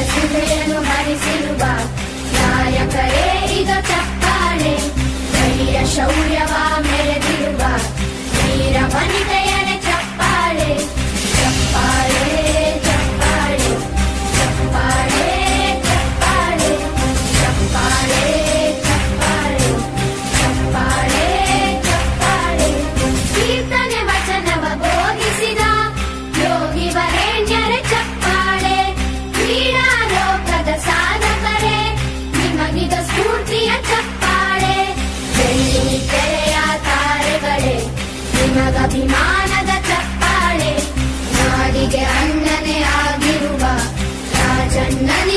ಸುಧೆಯನ್ನು ಹರಿಸಿರುವ ನಾಯಕರೇ ಈಗ ಚಪ್ಪಾಳೆ. ಧೈರ್ಯ ಶೌರ್ಯವ ಮೆರೆದಿರುವ ವೀರ ವನಿತೆಯರೇ ಚಪ್ಪಾಳೆ. ಚಪ್ಪಾಳೆ ಚಪ್ಪಾಳೆ ಚಪ್ಪಾಳೆ ಚಪ್ಪಾಳೆ ಚಪ್ಪಾಳೆ ಚಪ್ಪಾಳೆ ಚಪ್ಪಾಳೆ ಚಪ್ಪಾಳೆ. ಕೀರ್ತನೆ ವಚನವ ಬೋಧಿಸಿದ ಯೋಗಿ ವರೇಣ್ಯರೇ ಚಪ್ಪಾಳೆ. ಕ್ರೀಡಾ ಲೋಕದ ಸಾಧಕರೇ ನಿಮಗಿದ ಸ್ಫೂರ್ತಿಯ ಚಪ್ಪಾಳೆ. ಬೆಳ್ಳಿ ತೆರೆಯ ತಾರೆಗಳೇ ನಿಮಗಭಿಮಾನದ ಚಪ್ಪಾಳೆ. ನಾಡಿಗೆ ಅಣ್ಣನೇ ಆಗಿರುವ ರಾಜಣ್ಣನೇ